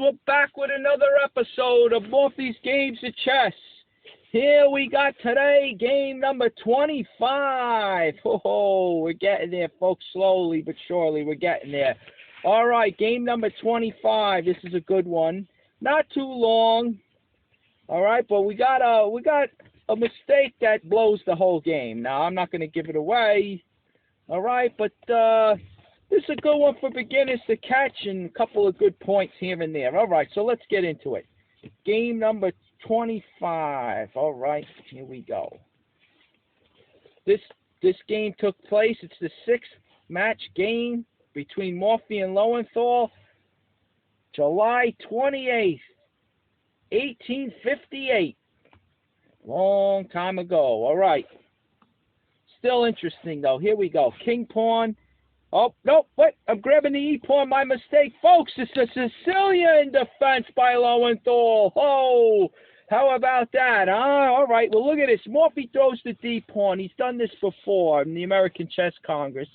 we're back with another episode of Morphy's Games of Chess. Here we got today game number 25. Oh, we're getting there, folks, slowly but surely. We're getting there. All right, game number 25. This is a good one. Not too long. All right, but we got a mistake that blows the whole game. Now, I'm not going to give it away. All right, but this is a good one for beginners to catch and a couple of good points here and there. All right, so let's get into it. Game number 25. All right, here we go. This game took place. It's the sixth match game between Morphy and Lowenthal. July 28th, 1858. Long time ago. All right. Still interesting, though. Here we go. King pawn. Oh, no, wait, I'm grabbing the E-pawn, my mistake. Folks, it's a Sicilian defense by Lowenthal. Oh, how about that, huh? All right, well, look at this. Morphy throws the D-pawn. He's done this before in the American Chess Congress.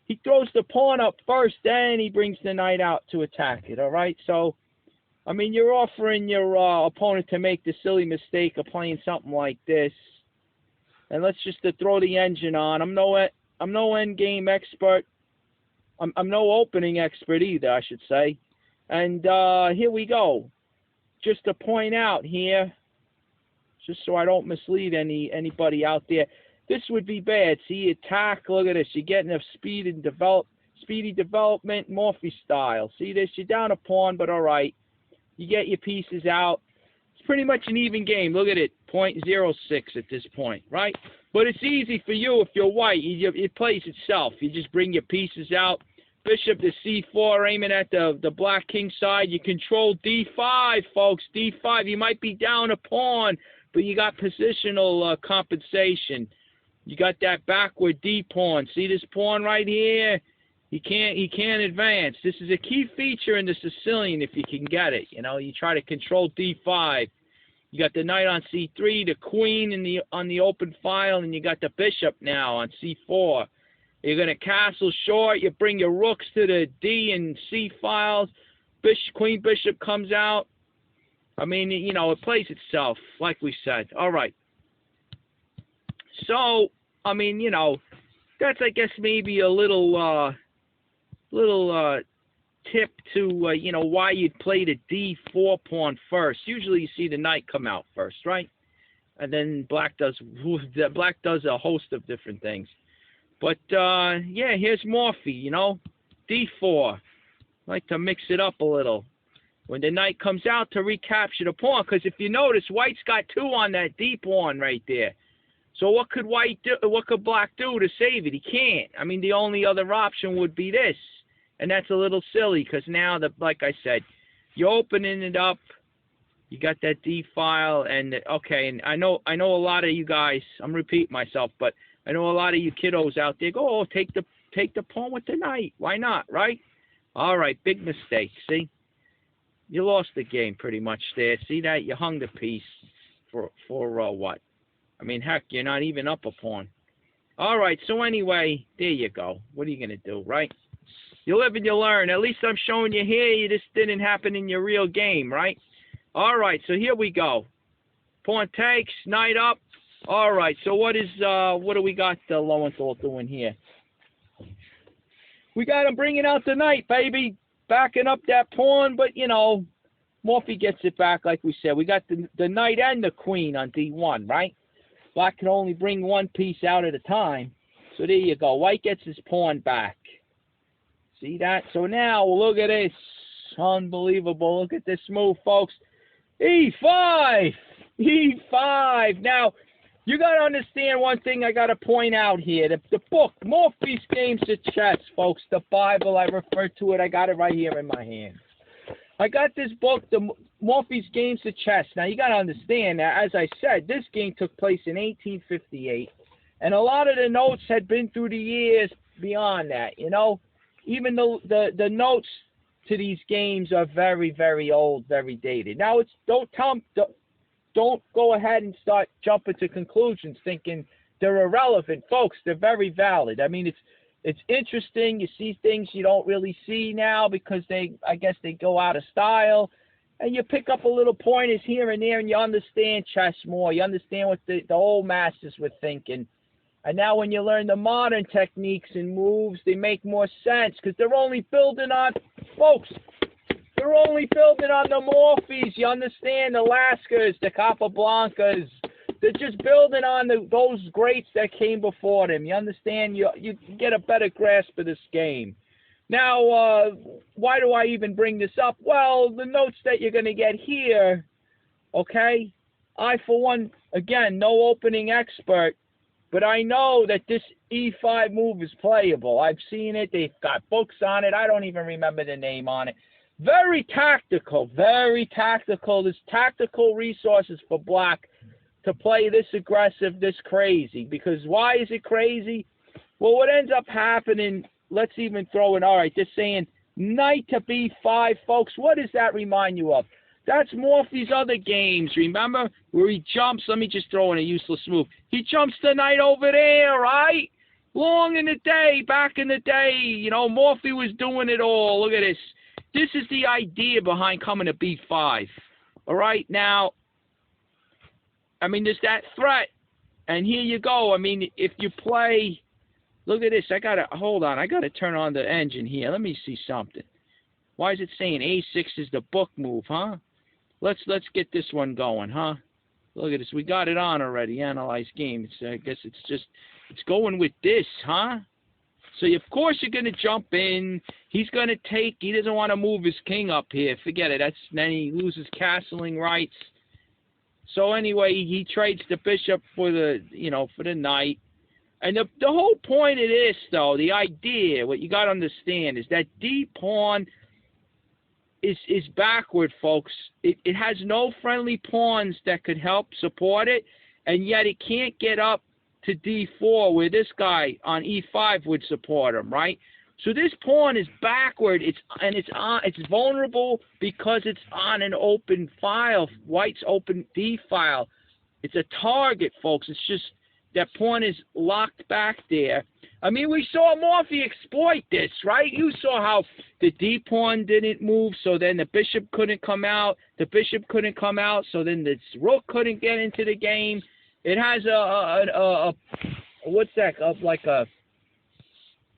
He throws the pawn up first, then he brings the knight out to attack it, all right? So, I mean, you're offering your opponent to make the silly mistake of playing something like this. And let's just throw the engine on. I'm no endgame expert. I'm no opening expert either, I should say. And here we go. Just to point out here, just so I don't mislead anybody out there, this would be bad. See, attack. Look at this. You're getting a speedy development, Morphy style. See this? You're down a pawn, but all right. You get your pieces out. It's pretty much an even game. Look at it, 0.06 at this point, right? But it's easy for you if you're white. It plays itself. You just bring your pieces out. Bishop to c4, aiming at the black king side. You control d5, folks. d5. You might be down a pawn, but you got positional compensation. You got that backward d pawn. See this pawn right here? He can't advance. This is a key feature in the Sicilian if you can get it. You know, you try to control d5. You got the knight on c3, the queen on the open file, and you got the bishop now on c4. You're going to castle short. You bring your rooks to the D and C files. Queen bishop comes out. I mean, you know, it plays itself, like we said. All right. So, I mean, you know, that's, I guess, maybe a little tip to, you know, why you'd play the D4 pawn first. Usually you see the knight come out first, right? And then black does a host of different things. But, yeah, here's Morphy, you know, D4. Like to mix it up a little. When the knight comes out to recapture the pawn, because if you notice, white's got 2 on that D pawn right there. So what could white do? What could black do to save it? He can't. I mean, the only other option would be this. And that's a little silly because now, like I said, you're opening it up. You got that D file. And, okay, and I know a lot of you guys, I'm repeating myself, but I know a lot of you kiddos out there go, oh, take the pawn with the knight. Why not, right? All right, big mistake, see? You lost the game pretty much there. See that? You hung the piece for what? I mean, heck, you're not even up a pawn. All right, so anyway, there you go. What are you going to do, right? You live and you learn. At least I'm showing you here. This didn't happen in your real game, right? All right, so here we go. Pawn takes, knight up. All right, so what do we got Lowenthal doing here? We got him bringing out the knight, baby. Backing up that pawn, but, you know, Morphy gets it back like we said. We got the knight and the queen on D1, right? Black can only bring one piece out at a time. So there you go. White gets his pawn back. See that? So now, look at this. Unbelievable. Look at this move, folks. E5! E5! Now, you got to understand one thing I got to point out here. The book, Morphy's Games of Chess, folks, the Bible, I refer to it. I got it right here in my hand. I got this book, the Morphy's Games of Chess. Now, you got to understand that, as I said, this game took place in 1858, and a lot of the notes had been through the years beyond that, you know. Even the notes to these games are very, very old, very dated. Now, don't go ahead and start jumping to conclusions thinking they're irrelevant. Folks, they're very valid. I mean, It's interesting. You see things you don't really see now because I guess they go out of style. And you pick up a little pointers here and there, and you understand chess more. You understand what the old masters were thinking. And now when you learn the modern techniques and moves, they make more sense because they're only building on, folks, they're only building on the Morphys. You understand? The Laskas, the Capablancas. They're just building on those greats that came before them. You understand? You get a better grasp of this game. Now, why do I even bring this up? Well, the notes that you're going to get here, okay? I, for one, again, no opening expert, but I know that this E5 move is playable. I've seen it. They've got books on it. I don't even remember the name on it. Very tactical, very tactical. There's tactical resources for black to play this aggressive, this crazy. Because why is it crazy? Well, what ends up happening, let's even throw in, all right, just saying knight to b5, folks. What does that remind you of? That's Morphy's other games, remember? Where he jumps, let me just throw in a useless move. He jumps the knight over there, right? Long in the day, back in the day, you know, Morphy was doing it all. Look at this. This is the idea behind coming to b5. All right, now, I mean, there's that threat. And here you go. I mean, if you play, look at this. Hold on. I got to turn on the engine here. Let me see something. Why is it saying A6 is the book move, huh? Let's get this one going, huh? Look at this. We got it on already. Analyze game. I guess it's going with this, huh? So, of course, you're going to jump in. He's going to take. He doesn't want to move his king up here. Forget it. Then he loses castling rights. So, anyway, he trades the bishop for the knight. And the whole point of this, though, the idea, what you got to understand is that D pawn is backward, folks. It has no friendly pawns that could help support it, and yet it can't get up to D4 where this guy on E5 would support him, right? So this pawn is backward. It's vulnerable because it's on an open file, white's open D file. It's a target, folks. It's just that pawn is locked back there. I mean, we saw Morphy exploit this, right? You saw how the D pawn didn't move, so then the bishop couldn't come out. The bishop couldn't come out, so then the rook couldn't get into the game. It has what's that? Like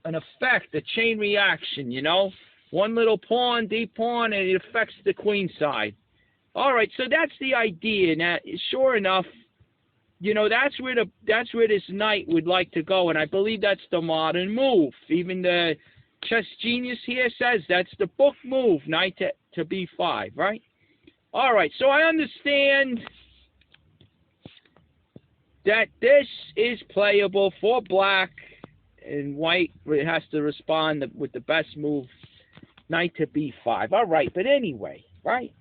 an effect, a chain reaction, you know? One little pawn, D pawn, and it affects the queen side. All right, so that's the idea. Now, sure enough, you know, that's where this knight would like to go, and I believe that's the modern move. Even the chess genius here says that's the book move, knight to b5, right? All right, so I understand that this is playable for black, and white has to respond with the best move, knight to b5. All right, but anyway, right?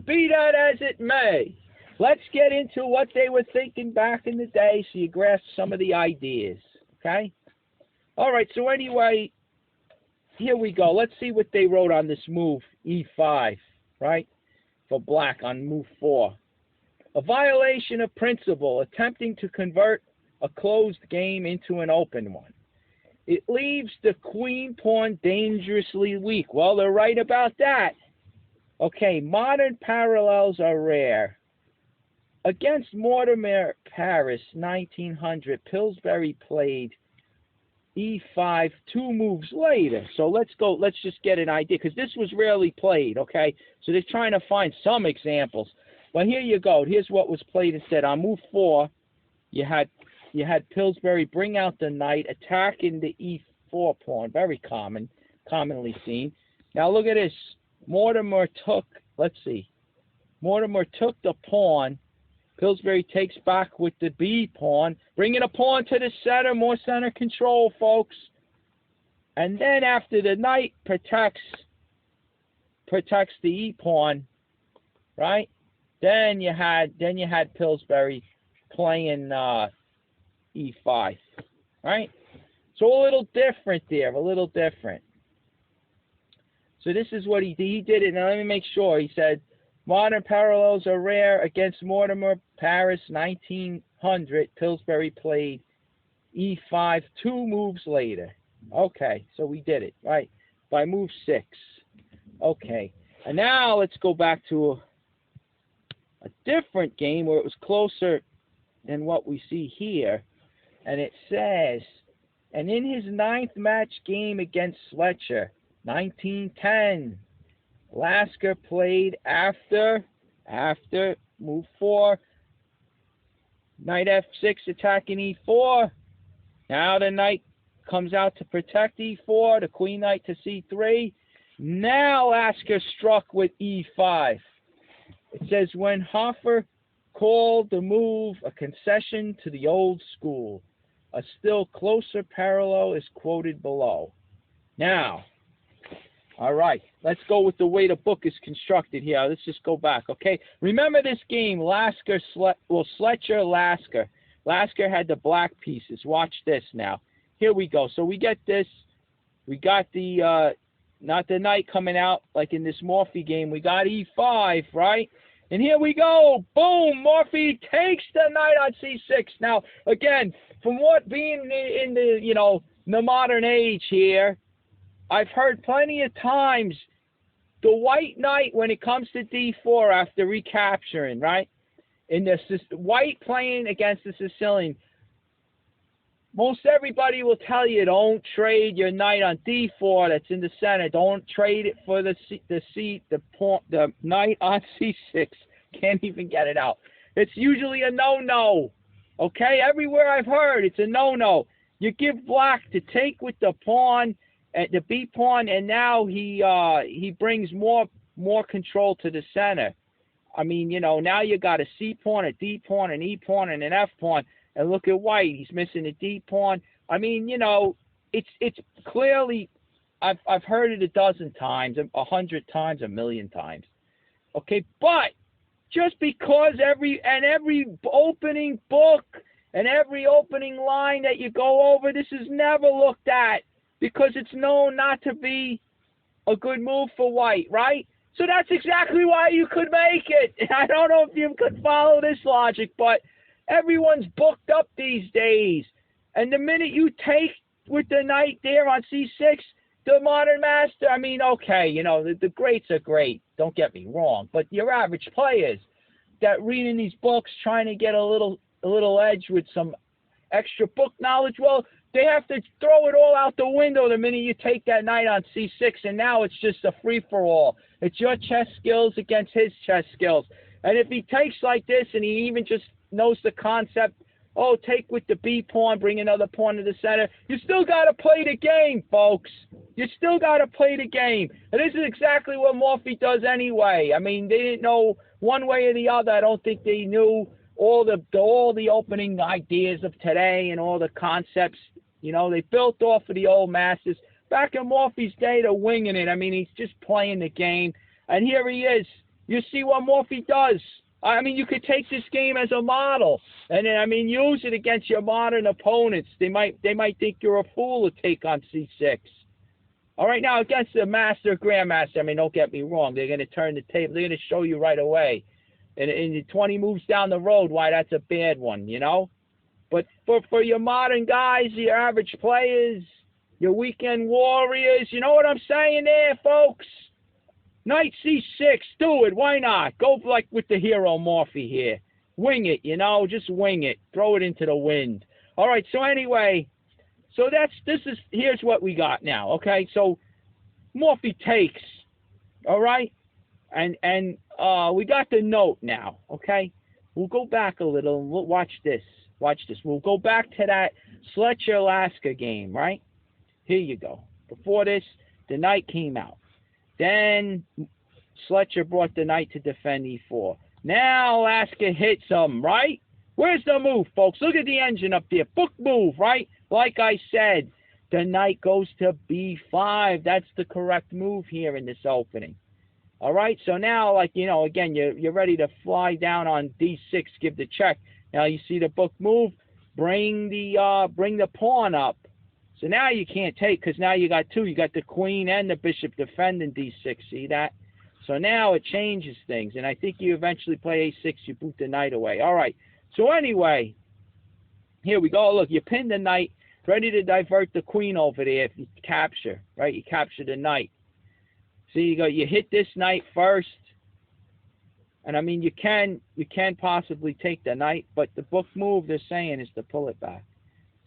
Be that as it may, let's get into what they were thinking back in the day so you grasp some of the ideas, okay? All right, so anyway, here we go. Let's see what they wrote on this move, e5, right, for black on move 4. A violation of principle, attempting to convert a closed game into an open one. It leaves the queen pawn dangerously weak. Well, they're right about that. Okay, modern parallels are rare. Against Mortimer Paris, 1900, Pillsbury played e5 2 moves later. So let's just get an idea, because this was rarely played, okay? So they're trying to find some examples. Well, here you go. Here's what was played instead. On move 4, you had Pillsbury bring out the knight, attacking the e4 pawn. Very commonly seen. Now look at this. Mortimer took, let's see. Mortimer took the pawn. Pillsbury takes back with the B pawn, bringing a pawn to the center, more center control, folks. And then after the knight protects the E pawn, right? Then you had Pillsbury playing E5, right? So a little different there, a little different. So this is what he did it. Now let me make sure. He said, modern parallels are rare. Against Mortimer Paris, 1900, Pillsbury played e5 2 moves later. Okay, so we did it, right? By move 6. Okay. And now let's go back to a different game where it was closer than what we see here. And it says, and in his 9th match game against Fletcher, 1910, Lasker played after move 4, knight f6 attacking e4. Now the knight comes out to protect e4, the queen knight to c3. Now Lasker struck with e5. It says, when Hoffer called the move a concession to the old school, a still closer parallel is quoted below. Now, all right, let's go with the way the book is constructed here. Let's just go back, okay? Remember this game, Fletcher, Lasker. Lasker had the black pieces. Watch this now. Here we go. So we get this. We got the, not the knight coming out like in this Morphy game. We got e5, right? And here we go. Boom! Morphy takes the knight on c6. Now, again, from what being in the, you know, the modern age here, I've heard plenty of times the white knight when it comes to d4 after recapturing, right? In the white playing against the Sicilian, most everybody will tell you don't trade your knight on d4 that's in the center. Don't trade it for the knight on c6. Can't even get it out. It's usually a no-no. Okay, everywhere I've heard, it's a no-no. You give black to take with the pawn, the b pawn, and now he brings more control to the center. I mean, you know, now you got a c pawn, a d pawn, an e pawn, and an f pawn. And look at white; he's missing a d pawn. I mean, you know, it's clearly, I've heard it a dozen times, 100 times, 1,000,000 times. Okay, but just because every opening book and every opening line that you go over, this is never looked at because it's known not to be a good move for white, right? So that's exactly why you could make it. I don't know if you could follow this logic, but everyone's booked up these days. And the minute you take with the knight there on c6, the modern master, I mean, okay, you know, the greats are great. Don't get me wrong. But your average players that reading these books, trying to get a little edge with some extra book knowledge, well, they have to throw it all out the window the minute you take that knight on c6, and now it's just a free-for-all. It's your chess skills against his chess skills. And if he takes like this and he even just knows the concept, oh, take with the b pawn, bring another pawn to the center, you still got to play the game, folks. You still got to play the game. And this is exactly what Morphy does anyway. I mean, they didn't know one way or the other. I don't think they knew all the opening ideas of today and all the concepts. You know, they built off of the old masters. Back in Morphy's day, they're winging it. I mean, he's just playing the game. And here he is. You see what Morphy does. I mean, you could take this game as a model. And then, I mean, use it against your modern opponents. They might think you're a fool to take on c6. All right, now, against the grandmaster, I mean, don't get me wrong. They're going to turn the table. They're going to show you right away. And 20 moves down the road, why that's a bad one, you know? But for your modern guys, your average players, your weekend warriors, you know what I'm saying there, folks? Knight c6, do it. Why not? Go like with the hero Morphy here. Wing it, you know, just wing it. Throw it into the wind. All right, so anyway, so here's what we got now, okay? So Morphy takes, all right? And we got the note now, okay? We'll go back a little and we'll watch this. Watch this. We'll go back to that Fletcher-Lasker game, right? Here you go. Before this, the knight came out. Then Fletcher brought the knight to defend e4. Now Lasker hits him, right? Where's the move, folks? Look at the engine up there. Book move, right? Like I said, the knight goes to b5. That's the correct move here in this opening. All right, so now, like, you know, again, you're ready to fly down on d6, give the check. Now you see the book move, bring the pawn up. So now you can't take because now you got two. You got the queen and the bishop defending d6. See that? So now it changes things, and I think you eventually play a6. You boot the knight away. All right. So anyway, here we go. Look, you pin the knight ready to divert the queen over there if you capture, right? You capture the knight. So you hit this knight first, and I mean you can possibly take the knight, but the book move they're saying is to pull it back.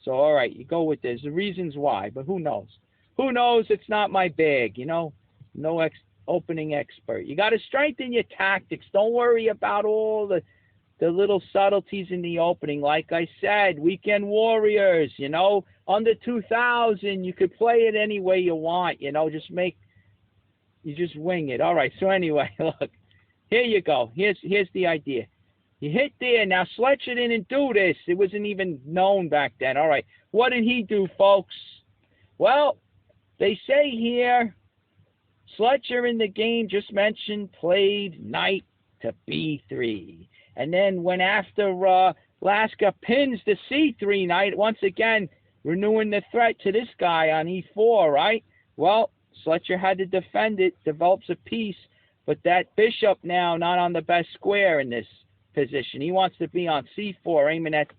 So all right, you go with this. The reasons why, but who knows? Who knows? It's not my bag, no opening expert. You got to strengthen your tactics. Don't worry about all the little subtleties in the opening. Like I said, weekend warriors, under 2,000, you could play it any way you want, you just wing it. All right, so anyway, look, here you go. Here's the idea. You hit there. Now, Sletcher didn't do this. It wasn't even known back then. All right, what did he do, folks? Well, they say here, Sletcher in the game just mentioned played knight to b3. And then went after Lasker pins the c3 knight, once again renewing the threat to this guy on e4, right? Well, Sletcher had to defend it, develops a piece, but that bishop now not on the best square in this position. He wants to be on c4, aiming at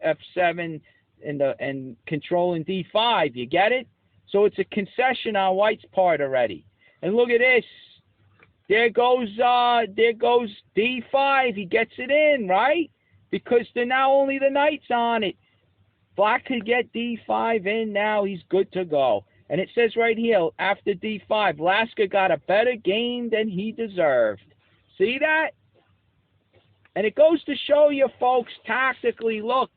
f7 and controlling d5. You get it? So it's a concession on White's part already. And look at this. There goes d5. He gets it in, right? Because they're now only the knight's on it. Black could get d5 in now. He's good to go. And it says right here, after d5, Lasker got a better game than he deserved. See that? And it goes to show you, folks, tactically, look,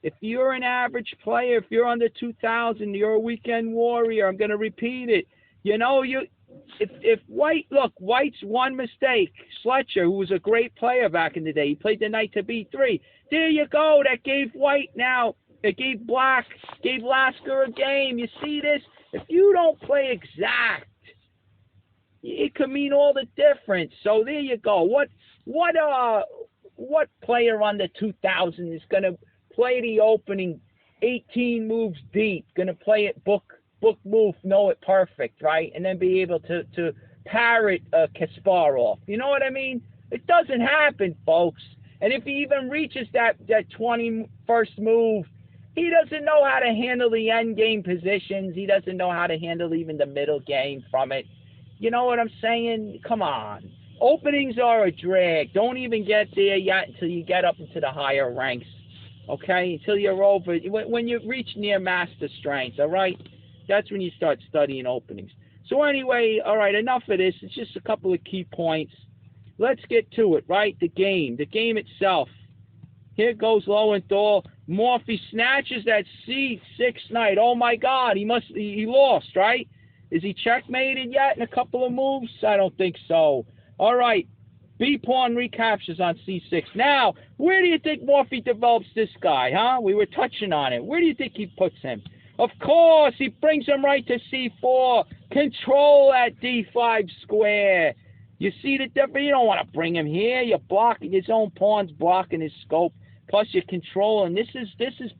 if you're an average player, if you're under 2,000, you're a weekend warrior. I'm going to repeat it. If White's one mistake, Sletcher, who was a great player back in the day, he played the knight to b3. There you go. That gave White now. It gave Lasker a game. You see this? If you don't play exact, it could mean all the difference. So there you go. What player under 2,000 is going to play the opening 18 moves deep? Going to play it book move, know it perfect, right? And then be able to parrot Kasparov. You know what I mean? It doesn't happen, folks. And if he even reaches that 21st move, he doesn't know how to handle the end game positions. He doesn't know how to handle even the middle game from it. You know what I'm saying? Come on. Openings are a drag. Don't even get there yet until you get up into the higher ranks. Okay? Until you're over. When you reach near master strength, all right? That's when you start studying openings. So anyway, all right, enough of this. It's just a couple of key points. Let's get to it, right? The game itself. Here goes Lowenthal. Morphy snatches that c6 knight. Oh my God, he lost, right? Is he checkmated yet in a couple of moves? I don't think so. All right, B pawn recaptures on c6. Now, where do you think Morphy develops this guy, huh? We were touching on it. Where do you think he puts him? Of course, he brings him right to c4. Control at d5 square. You see the difference? You don't want to bring him here. You're blocking his own pawns, blocking his scope. Plus, you're controlling. This is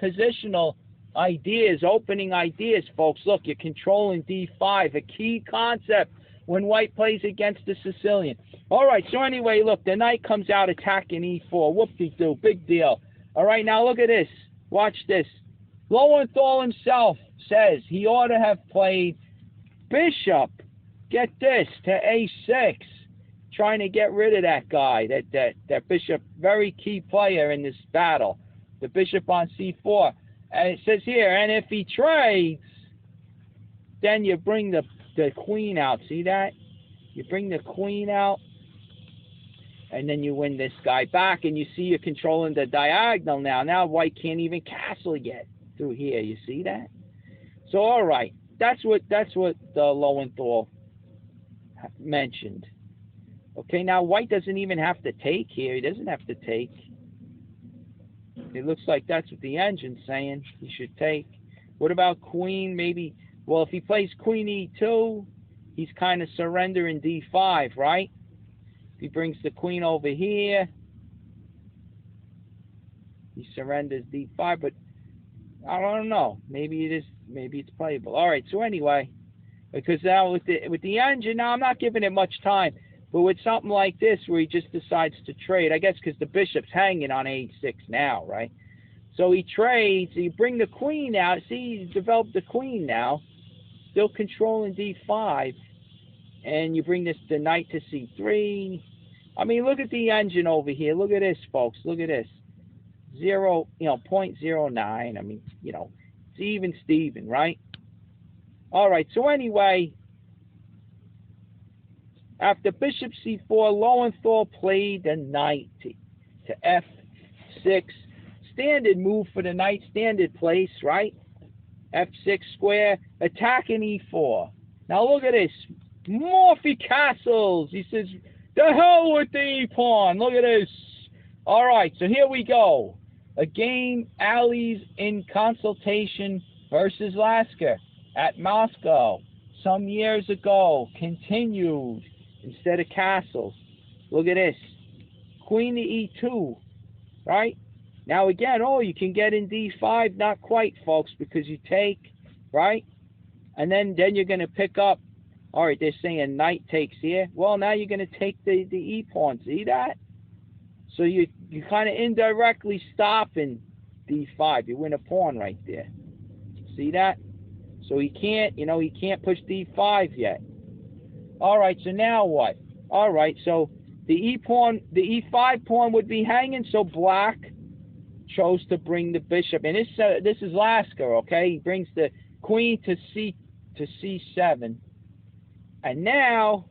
positional ideas, opening ideas, folks. Look, you're controlling d5, a key concept when White plays against the Sicilian. All right, so anyway, look, the knight comes out attacking e4. Whoop-de-doo, big deal. All right, now look at this. Watch this. Lowenthal himself says he ought to have played bishop, get this, to a6, trying to get rid of that guy, that bishop, very key player in this battle, the bishop on c4. And it says here, and if he trades, then you bring the queen out. See that? You bring the queen out, and then you win this guy back, and you see you're controlling the diagonal now. Now White can't even castle yet through here. You see that? So all right, that's what Lowenthal mentioned. Okay, now White doesn't even have to take here. He doesn't have to take. It looks like that's what the engine's saying. He should take. What about queen? Maybe. Well, if he plays queen e2, he's kind of surrendering d5, right? If he brings the queen over here, he surrenders d5. But I don't know. Maybe it is. Maybe it's playable. All right. So anyway, because now with the engine, now I'm not giving it much time. But with something like this, where he just decides to trade, I guess because the bishop's hanging on a6 now, right? So he trades. You bring the queen out. See, he's developed the queen now. Still controlling d5. And you bring the knight to c3. I mean, look at the engine over here. Look at this, folks. Look at this. 0.09. I mean, it's even Steven, right? All right. So anyway, after bishop c4, Lowenthal played the knight to f6. Standard move for the knight, standard place, right? f6 square, attacking e4. Now look at this. Morphy castles. He says, the hell with the e-pawn. Look at this. All right, so here we go. A game Allies in consultation versus Lasker at Moscow some years ago. Continued instead of castles. Look at this. Queen to e2, right? Now again, you can get in d5. Not quite, folks, because you take, right? And then you're going to pick up. All right, they're saying knight takes here. Well, now you're going to take the e-pawn. See that? So you kind of indirectly stop in d5. You win a pawn right there. See that? So he can't, he can't push d5 yet. All right, so now what? All right, so the e5 pawn would be hanging. So black chose to bring the bishop, and this is Lasker, okay? He brings the queen to c7. And now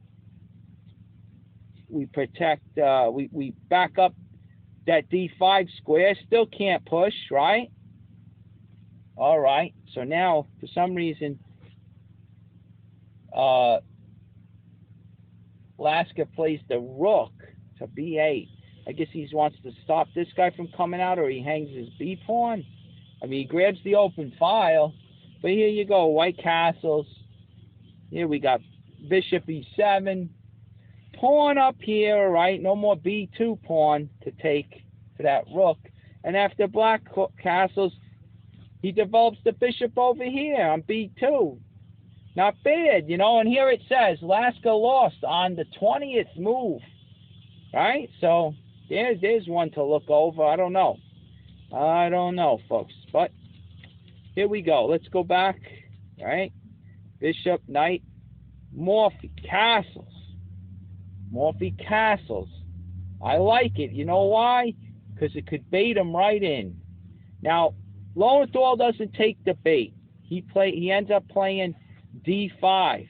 we protect, we back up that d5 square. Still can't push, right? All right. So now, for some reason, Lasker plays the rook to b8. I guess he wants to stop this guy from coming out, or he hangs his b pawn. I mean, he grabs the open file. But here you go, white castles. Here we got bishop e7, pawn up here, right? No more b2 pawn to take for that rook. And after black castles, he develops the bishop over here on b2. Not bad, and here it says Lasker lost on the 20th move, right? So there's one to look over. I don't know, folks. But here we go. Let's go back, right? Bishop, knight, Morphy castles. Morphy castles. I like it. You know why? Because it could bait him right in. Now, Lowenthal doesn't take the bait. He ends up playing d5.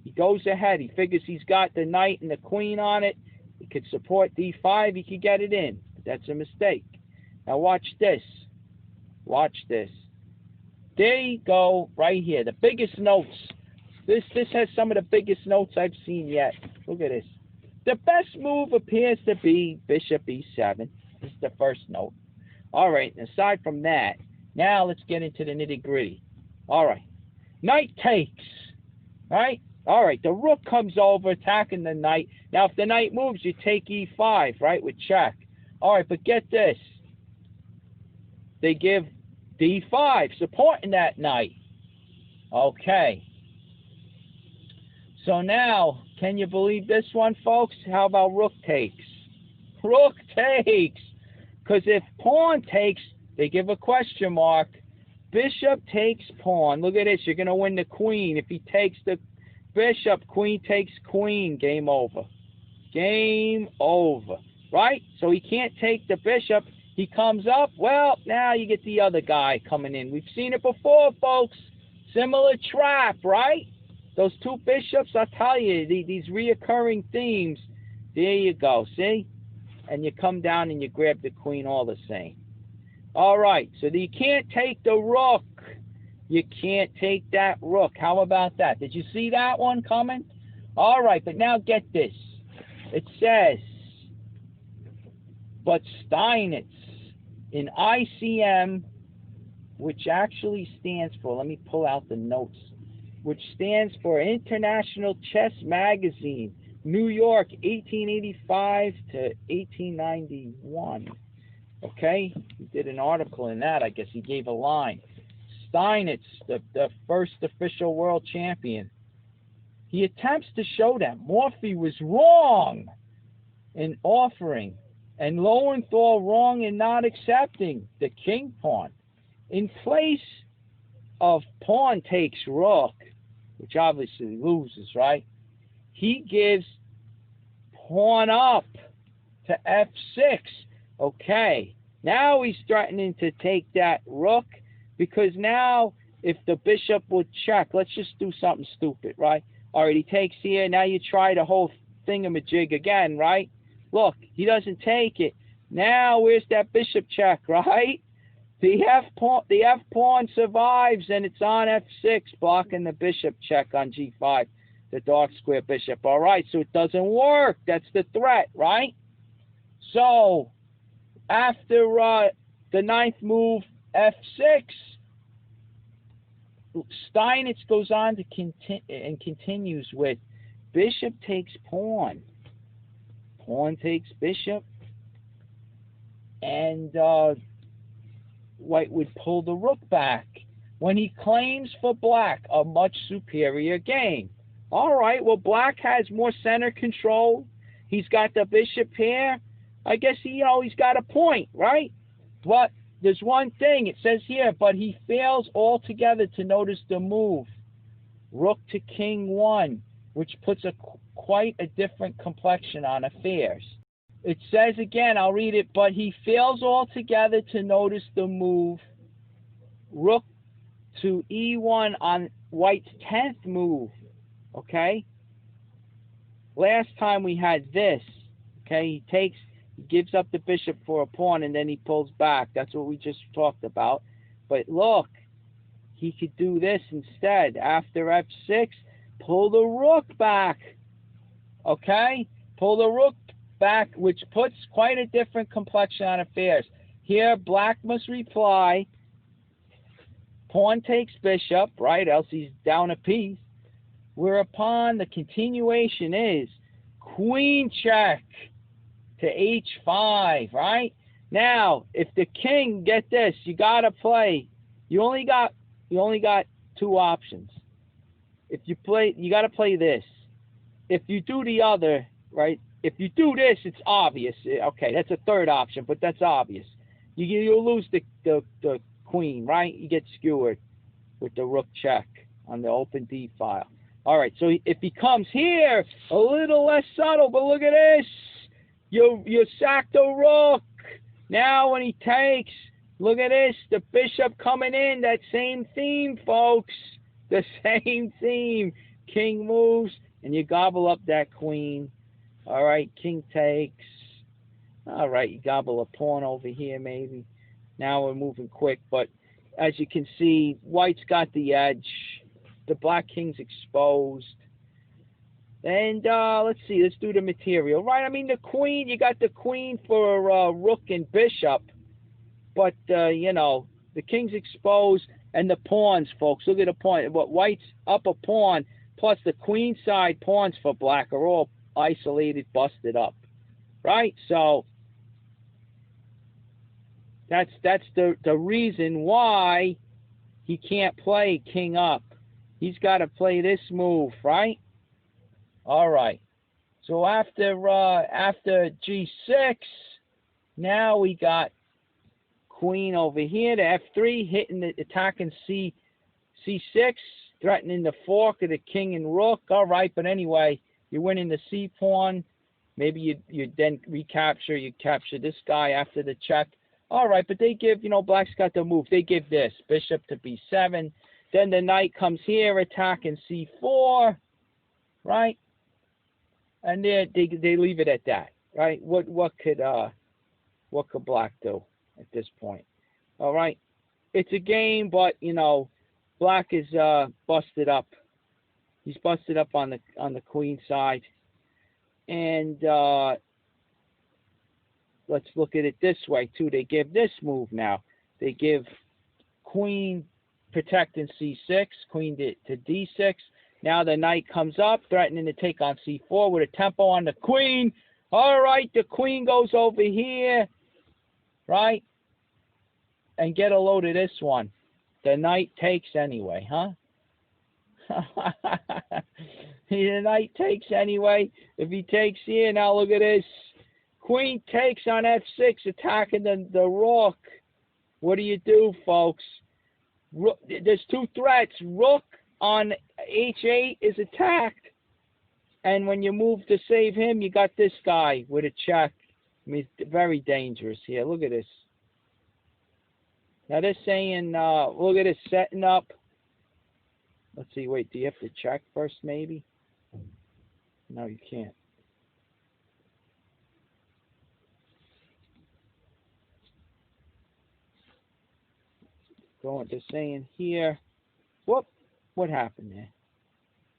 He goes ahead. He figures he's got the knight and the queen on it. He could support d5. He could get it in. But that's a mistake. Now watch this. Watch this. There you go, right here. The biggest notes. This has some of the biggest notes I've seen yet. Look at this. The best move appears to be bishop e7. This is the first note. All right, and aside from that, now let's get into the nitty-gritty. All right, knight takes, right? All right, the rook comes over, attacking the knight. Now, if the knight moves, you take e5, right, with check. All right, but get this. They give d5, supporting that knight. Okay. So now, can you believe this one, folks? How about rook takes? Rook takes. Because if pawn takes, they give a question mark. Bishop takes pawn. Look at this. You're going to win the queen. If he takes the bishop, queen takes queen. Game over. Game over. Right? So he can't take the bishop. He comes up. Well, now you get the other guy coming in. We've seen it before, folks. Similar trap, right? Those two bishops, I'll tell you, these reoccurring themes. There you go, see? And you come down and you grab the queen all the same. All right, so you can't take the rook. You can't take that rook. How about that? Did you see that one coming? All right, but now get this. It says, but Steinitz in ICM, which actually stands for, let me pull out the notes, which stands for International Chess Magazine, New York, 1885 to 1891. Okay? He did an article in that. I guess he gave a line. Steinitz, the first official world champion, he attempts to show that Morphy was wrong in offering And Lowenthal wrong in not accepting the king pawn. In place of pawn takes rook, which obviously loses, right? He gives pawn up to f6. Okay, now he's threatening to take that rook, because now if the bishop would check, let's just do something stupid, right? All right, he takes here. Now you try the whole thingamajig again, right? Look, he doesn't take it. Now where's that bishop check, right? The F pawn survives, and it's on f6, blocking the bishop check on g5, the dark square bishop. All right, so it doesn't work. That's the threat, right? So after the ninth move, f6, Steinitz goes on to continues with bishop takes pawn. Pawn takes bishop, and white would pull the rook back when he claims for black a much superior game. All right, well, black has more center control. He's got the bishop here. I guess he's got a point, right? But there's one thing. It says here, but he fails altogether to notice the move. Rook to king 1, which puts quite a different complexion on affairs. It says again, I'll read it, but he fails altogether to notice the move. Rook to e1 on white's 10th move. Okay? Last time we had this. Okay? He gives up the bishop for a pawn, and then he pulls back. That's what we just talked about. But look, he could do this instead. After f6, pull the rook back. Okay? Pull the rook back, which puts quite a different complexion on affairs. Here, black must reply. Pawn takes bishop, right? Else he's down a piece. Whereupon the continuation is queen check to h5, right? Now, if the king, get this, you gotta play. You only got two options. If you play, you gotta play this. If you do the other, right? If you do this, it's obvious. Okay, that's a third option, but that's obvious. You'll lose the queen, right? You get skewered with the rook check on the open d file. All right, so if he comes here, a little less subtle, but look at this. You sack the rook. Now when he takes, look at this, the bishop coming in, that same theme, folks. The same theme. King moves, and you gobble up that queen. All right, king takes. All right, you gobble a pawn over here maybe. Now we're moving quick, but as you can see, white's got the edge. The black king's exposed. And let's see, let's do the material. Right, I mean, the queen, you got the queen for rook and bishop. But, the king's exposed, and the pawns, folks. Look at the pawn. What white's up a pawn, plus the queen side pawns for black are all isolated, busted up. Right? So that's the reason why he can't play king up. He's got to play this move, right? All right. So after g6, now we got queen over here to f3, hitting the attacking c6, threatening the fork of the king and rook. All right, but anyway, you're winning the c pawn. Maybe you then recapture. You capture this guy after the check. All right, but they give, black's got the move. They give this bishop to b7. Then the knight comes here, attacking c4, right? And they leave it at that, right? What could black do at this point? All right, it's a game, but black is busted up. He's busted up on the queen side, and let's look at it this way too. They give this move now. They give queen protecting c6, queen to d6. Now the knight comes up, threatening to take on c4 with a tempo on the queen. All right, the queen goes over here, right? And get a load of this one. The knight takes anyway, huh? The knight takes anyway. If he takes here, now look at this. Queen takes on f6, attacking the rook. What do you do, folks? Rook, there's two threats. Rook on h8 is attacked. And when you move to save him, you got this guy with a check. I mean, it's very dangerous here. Look at this. Now they're saying, look at this, setting up. Let's see, wait, do you have to check first, maybe? No, you can't. They're saying here, whoop, what happened there?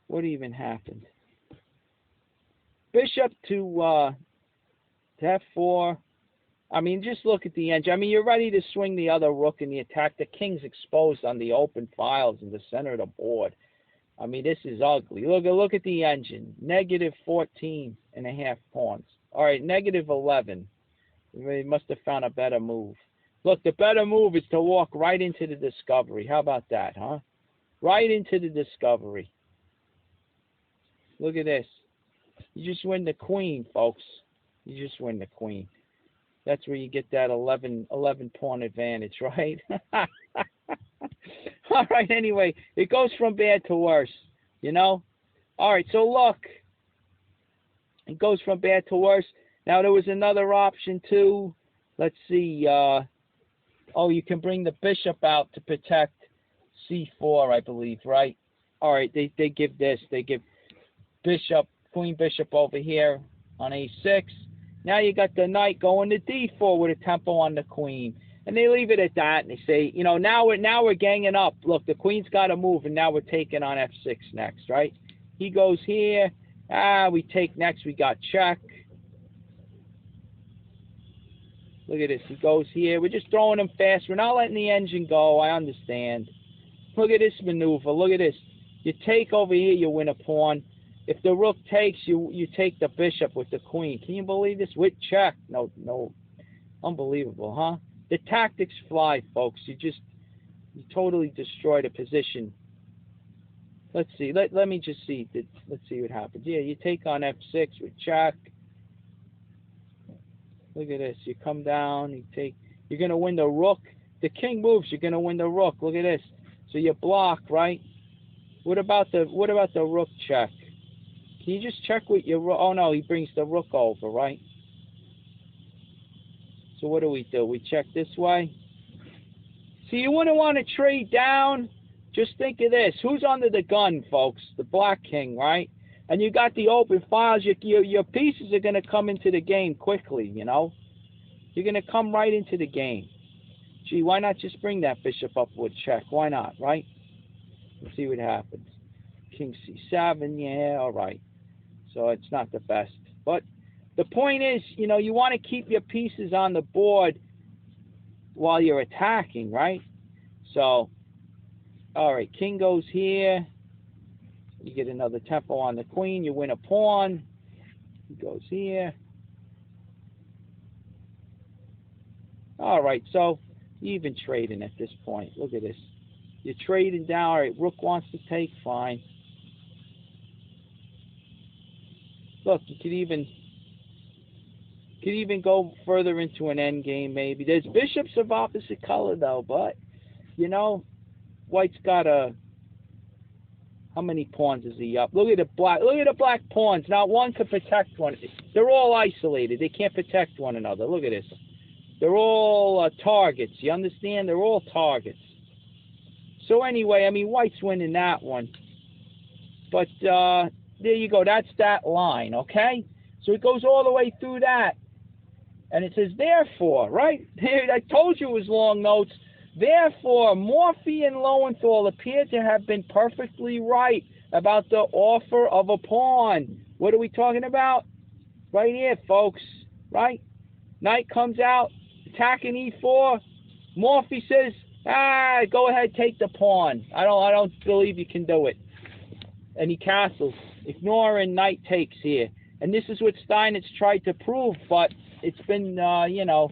What even happened? Bishop to f4. I mean, just look at the engine. I mean, you're ready to swing the other rook in the attack. The king's exposed on the open files in the center of the board. I mean, this is ugly. Look at the engine. Negative 14.5 pawns. All right, negative 11. They must have found a better move. Look, the better move is to walk right into the discovery. How about that, huh? Right into the discovery. Look at this. You just win the queen, folks. You just win the queen. That's where you get that 11 pawn advantage, right? All right, anyway, it goes from bad to worse, you know? All right, so look. It goes from bad to worse. Now, there was another option, too. Let's see. Oh, you can bring the bishop out to protect c4, I believe, right? All right, they give this. They give bishop, queen bishop over here on a6. Now you got the knight going to d4 with a tempo on the queen. And they leave it at that, and they say, you know, now we're ganging up. Look, the queen's got to move, and now we're taking on f6 next, right? He goes here. We take next. We got check. Look at this. He goes here. We're just throwing him fast. We're not letting the engine go. I understand. Look at this maneuver. Look at this. You take over here, you win a pawn. If the rook takes, you take the bishop with the queen. Can you believe this? With check. No. Unbelievable, huh? The tactics fly, folks. You totally destroy the position. Let's see. Let me just see. Let's see what happens. Yeah, you take on f6 with check. Look at this. You come down. You're going to win the rook. The king moves. You're going to win the rook. Look at this. So you block, right? What about the rook check? Can you just check with your rook? Oh, no, he brings the rook over, right? So what do? We check this way. So you wouldn't want to trade down. Just think of this. Who's under the gun, folks? The black king, right? And you got the open files. Your pieces are going to come into the game quickly, you know? You're going to come right into the game. Gee, why not just bring that bishop up with check? Why not, right? Let's see what happens. King c7, yeah, all right. So it's not the best. But the point is, you know, you want to keep your pieces on the board while you're attacking, right? So, all right, king goes here. You get another tempo on the queen. You win a pawn. He goes here. All right, so even trading at this point. Look at this. You're trading down. All right, rook wants to take. Fine. Look, you could even go further into an end game, maybe. There's bishops of opposite color, though, but, you know, white's got how many pawns is he up? Look at the black pawns. Not one could protect one. They're all isolated. They can't protect one another. Look at this. They're all targets. You understand? They're all targets. So anyway, I mean, white's winning that one. But there you go. That's that line, okay? So it goes all the way through that. And it says, therefore, right? I told you it was long notes. Therefore, Morphy and Lowenthal appear to have been perfectly right about the offer of a pawn. What are we talking about? Right here, folks. Right? Knight comes out, attacking e4. Morphy says, go ahead, take the pawn. I don't believe you can do it. And he castles, ignoring knight takes here. And this is what Steinitz tried to prove, but it's been, you know,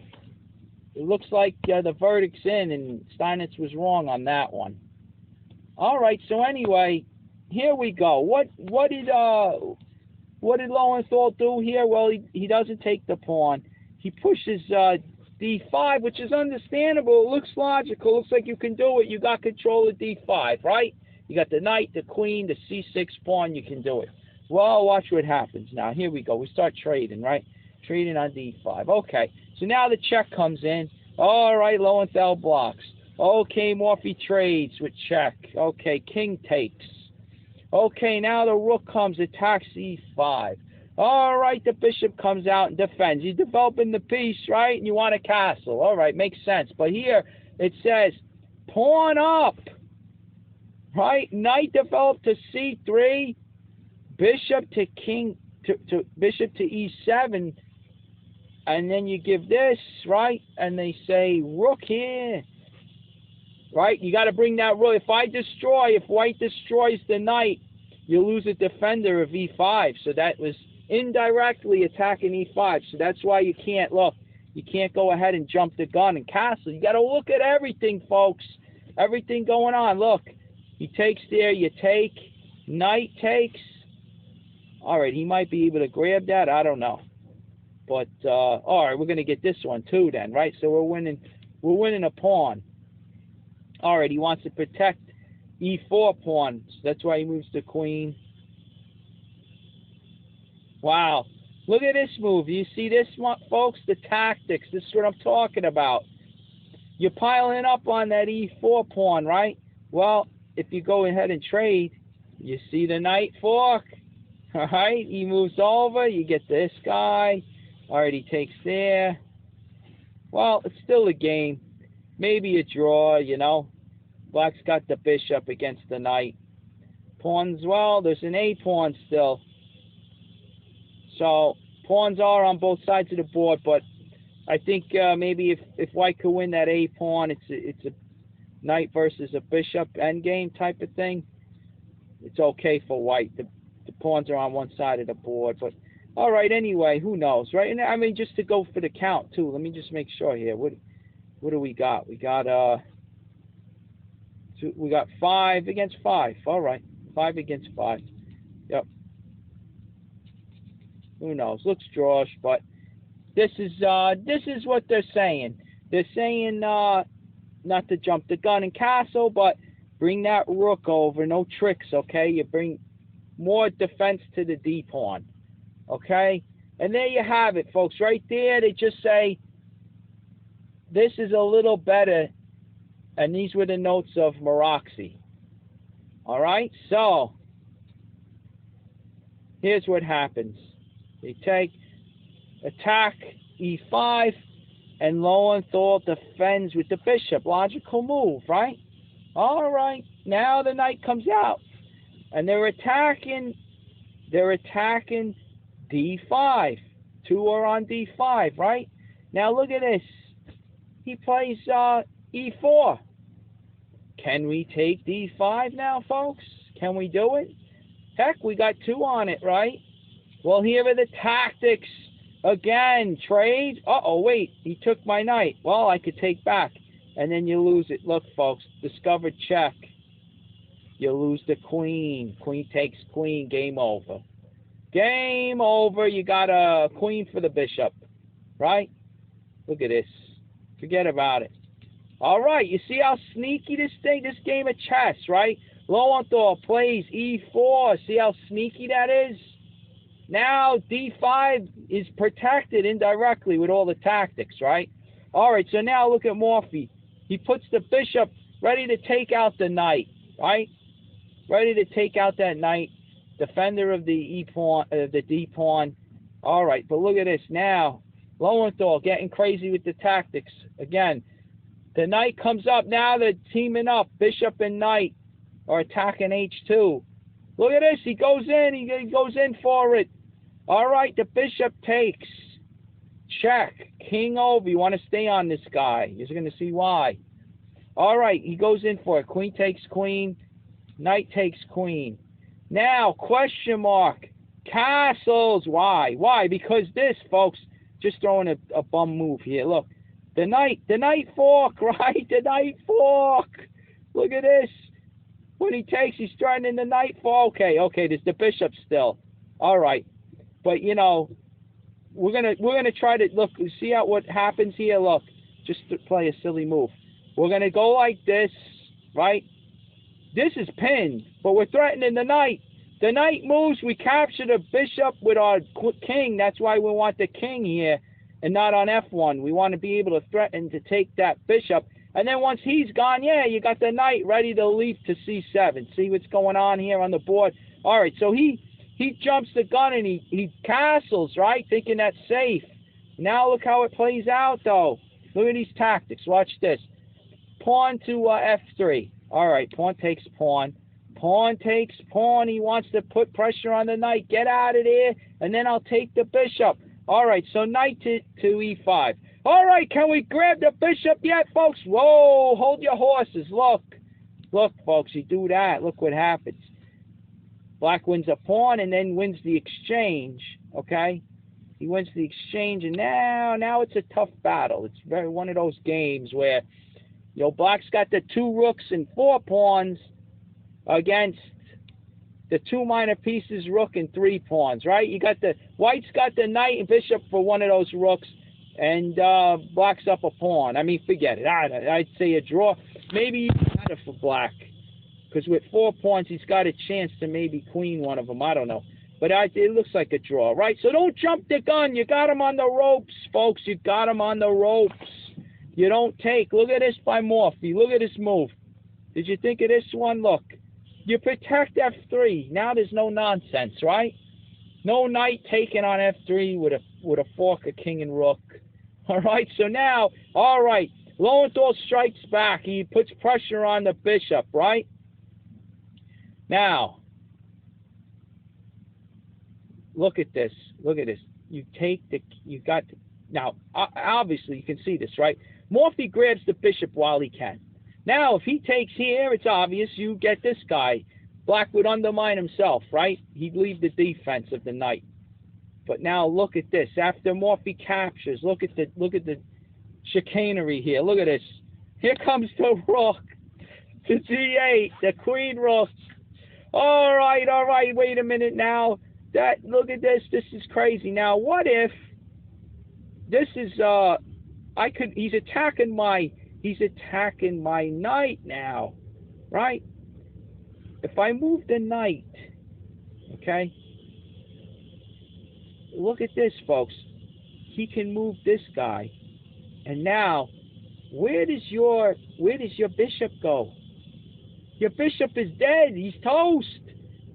it looks like the verdict's in, and Steinitz was wrong on that one. All right, so anyway, here we go. What what did Lowenthal do here? Well, he doesn't take the pawn. He pushes d5, which is understandable. It looks logical. Looks like you can do it. You got control of d5, right? You got the knight, the queen, the c6 pawn. You can do it. Well, watch what happens now. Here we go. We start trading, right? Trading on d5. Okay. So now the check comes in. All right, Lowenthal blocks. Okay, Morphy trades with check. Okay, king takes. Okay, now the rook comes, attacks e5. All right, the bishop comes out and defends. You're developing the piece, right? And you want a castle. All right, makes sense. But here it says pawn up, right? Knight developed to c3, bishop to king, to bishop to e7, and then you give this, right? And they say rook here, right? You got to bring that rook. If white destroys the knight, you lose a defender of e5. So that was indirectly attacking e5. So that's why you can't go ahead and jump the gun and castle. You got to look at everything, folks. Everything going on. Look, he takes there, you take, knight takes. All right, he might be able to grab that. I don't know. But all right, we're going to get this one too then, right? So we're winning a pawn. All right, he wants to protect e4 pawn. So that's why he moves the queen. Wow. Look at this move. You see this one, folks? The tactics. This is what I'm talking about. You're piling up on that e4 pawn, right? Well, if you go ahead and trade, you see the knight fork. All right, he moves over. You get this guy. All right, he takes there. Well, it's still a game. Maybe a draw, you know. Black's got the bishop against the knight. Pawns, well, there's an A pawn still. So pawns are on both sides of the board, but I think maybe if white could win that A pawn, it's a knight versus a bishop endgame type of thing. It's okay for white. The pawns are on one side of the board, but all right. Anyway, who knows, right? And I mean, just to go for the count too. Let me just make sure here. What do we got? We got 5 against 5. All right, 5 against 5. Yep. Who knows? Looks drawish, but this is what they're saying. They're saying not to jump the gun and castle, but bring that rook over. No tricks, okay? You bring more defense to the D pawn, okay? And there you have it, folks. Right there, they just say this is a little better, and these were the notes of Morphy. All right, so here's what happens. They take, attack e5, and Lowenthal defends with the bishop. Logical move, right? All right, now the knight comes out, and they're attacking d5. 2 are on d5, right? Now look at this. He plays e4. Can we take d5 now, folks? Can we do it? Heck, we got 2 on it, right? Well, here are the tactics. Again, trade. Uh-oh, wait, he took my knight. Well, I could take back, and then you lose it. Look, folks, discovered check. You lose the queen. Queen takes queen. Game over. Game over. You got a queen for the bishop, right? Look at this. Forget about it. All right, you see how sneaky this game of chess, right? Lowenthal plays e4. See how sneaky that is? Now d5 is protected indirectly with all the tactics, right? All right, so now look at Morphy. He puts the bishop ready to take out the knight, right? Ready to take out that knight, defender of the E pawn, the D pawn. All right, but look at this now. Lowenthal getting crazy with the tactics again. The knight comes up. Now they're teaming up. Bishop and knight are attacking h2. Look at this. He goes in. He goes in for it. All right, the bishop takes. Check. King over. You want to stay on this guy. You're going to see why. All right, he goes in for it. Queen takes queen. Knight takes queen. Now, question mark. Castles. Why? Why? Because this, folks, just throwing a bum move here. Look. The knight fork, right? The knight fork. Look at this. When he takes, he's threatening the knight fork. Okay, there's the bishop still. All right. But you know, we're gonna try to look. See how what happens here. Look, just to play a silly move. We're gonna go like this, right? This is pinned, but we're threatening the knight. The knight moves. We capture the bishop with our king. That's why we want the king here and not on f1. We want to be able to threaten to take that bishop. And then once he's gone, yeah, you got the knight ready to leap to c7. See what's going on here on the board? All right, so he jumps the gun and he castles, right, thinking that's safe. Now look how it plays out, though. Look at these tactics. Watch this. Pawn to f3. All right, pawn takes pawn. Pawn takes pawn. He wants to put pressure on the knight. Get out of there, and then I'll take the bishop. All right, so knight to e5. All right, can we grab the bishop yet, folks? Whoa, hold your horses. Look, folks, you do that. Look what happens. Black wins a pawn and then wins the exchange, okay? He wins the exchange, and now it's a tough battle. It's one of those games where, you know, Black's got the 2 rooks and 4 pawns against the 2 minor pieces, rook and 3 pawns, right? You got White's got the knight and bishop for one of those rooks, and Black's up a pawn. I mean, forget it. I'd say a draw. Maybe even better for Black, because with 4 pawns, he's got a chance to maybe queen one of them. I don't know. But it looks like a draw, right? So don't jump the gun. You got him on the ropes, folks. You got him on the ropes. You don't take. Look at this by Morphy. Look at this move. Did you think of this one? Look. You protect f3. Now there's no nonsense, right? No knight taken on f3 with a fork of king and rook. All right, so now, all right, Lowenthal strikes back. He puts pressure on the bishop, right? Now, look at this. Look at this. Now, obviously, you can see this, right? Morphy grabs the bishop while he can. Now, if he takes here, it's obvious you get this guy. Black would undermine himself, right? He'd leave the defense of the knight. But now look at this. After Morphy captures, look at the chicanery here. Look at this. Here comes the rook to d8, the queen rook. All right. Wait a minute now. Look at this. This is crazy. Now, what if this is he's attacking my knight now, right? If I move the knight, okay? Look at this, folks. He can move this guy. And now, where does your bishop go? Your bishop is dead. He's toast.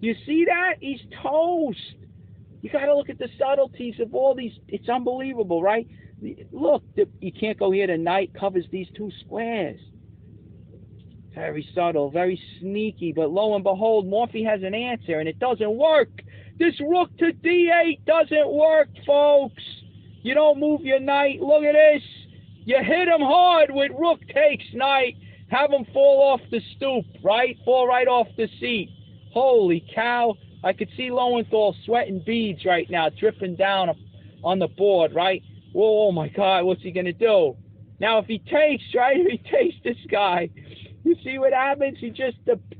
You see that? He's toast. You got to look at the subtleties of all these. It's unbelievable, right? Look, you can't go here. The knight covers these 2 squares. Very subtle, very sneaky. But lo and behold, Morphy has an answer, and it doesn't work. This rook to d8 doesn't work, folks. You don't move your knight. Look at this. You hit him hard with rook takes knight. Have him fall off the stoop, right? Fall right off the seat. Holy cow. I could see Lowenthal sweating beads right now, dripping down on the board, right? Whoa, oh my God, what's he going to do? Now, if he takes, right, if he takes this guy, you see what happens?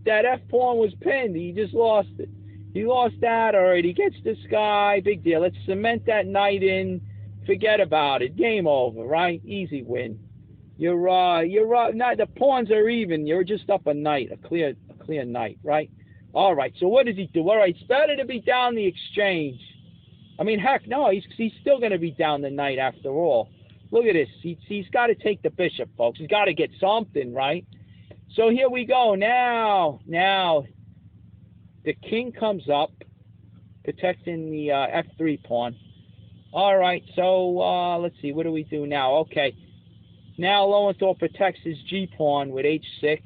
That F-pawn was pinned. He just lost it. He lost that already. He gets this guy. Big deal. Let's cement that knight in. Forget about it. Game over, right? Easy win. You're not, the pawns are even. You're just up a knight, a clear knight, right? All right, so what does he do? All right, it's better to be down the exchange. I mean, heck, no, he's still going to be down the knight after all. Look at this. He's got to take the bishop, folks. He's got to get something, right? So here we go. Now, the king comes up, protecting the f3 pawn. All right, so let's see. What do we do now? Okay. Now Lowenthal protects his g-pawn with h6.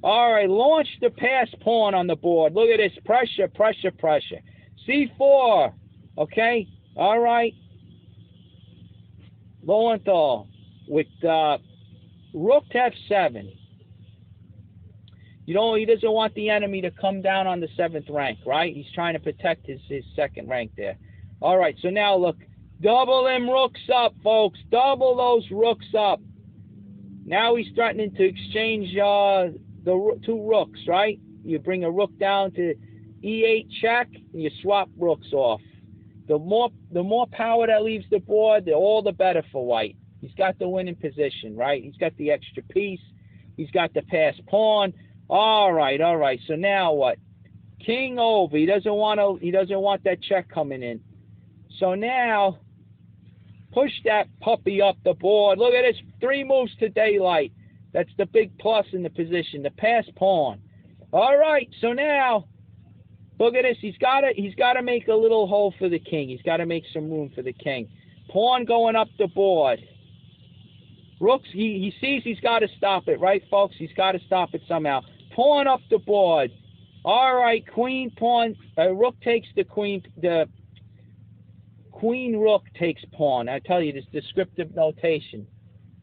All right, launch the pass pawn on the board. Look at this. Pressure, pressure, pressure. c4. Okay. All right. Lowenthal with rook to f7. You know, he doesn't want the enemy to come down on the 7th rank, right? He's trying to protect his 2nd rank there. All right, so now look. Double them rooks up, folks. Double those rooks up. Now he's threatening to exchange the 2 rooks, right? You bring a rook down to e8 check, and you swap rooks off. The more power that leaves the board, all the better for white. He's got the winning position, right? He's got the extra piece. He's got the passed pawn. All right. So now what? King over. He doesn't want that check coming in. So now push that puppy up the board. Look at this. 3 moves to daylight. That's the big plus in the position. The passed pawn. All right. So now look at this. He's got to make a little hole for the king. He's got to make some room for the king. Pawn going up the board. Rooks, he sees he's got to stop it, right, folks? He's got to stop it somehow. Pawn up the board. All right, queen, pawn. Rook takes the queen. The queen rook takes pawn. I tell you, this descriptive notation.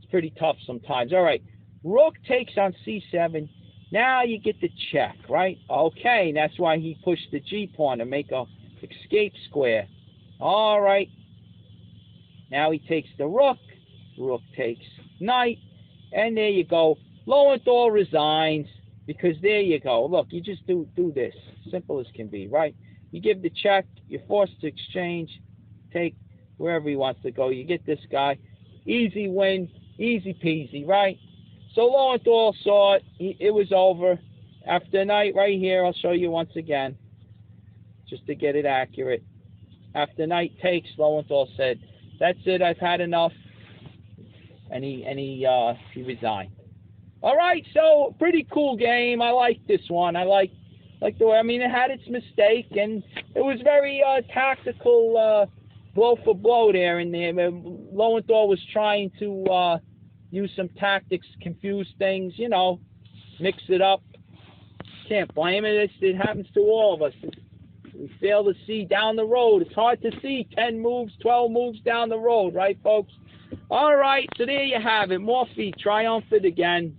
It's pretty tough sometimes. All right, rook takes on c7. Now you get the check, right? Okay, that's why he pushed the g pawn to make a escape square. All right. Now he takes the rook. Rook takes knight, and there you go. Lowenthal resigns, because there you go. Look, you just do this. Simple as can be, right? You give the check. You're forced to exchange. Take wherever he wants to go. You get this guy. Easy win. Easy peasy, right? So Lowenthal saw it. It was over. After knight right here, I'll show you once again, just to get it accurate. After knight takes, Lowenthal said, "That's it. I've had enough." And he resigned. All right, so pretty cool game. I like this one. I like the way. I mean, it had its mistake, and it was very tactical, blow for blow there. In there, Lowenthal was trying to use some tactics, confuse things, mix it up. Can't blame it. It happens to all of us. We fail to see down the road. It's hard to see 10 moves, 12 moves down the road, right, folks? All right, so there you have it. Morphy triumphant again,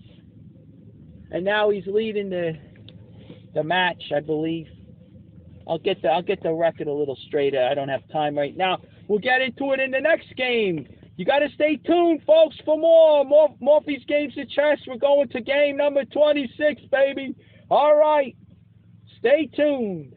and now he's leading the match, I believe. I'll get the record a little straighter. I don't have time right now. We'll get into it in the next game. You got to stay tuned, folks, for more Morphy's Games of Chess. We're going to game number 26, baby. All right, stay tuned.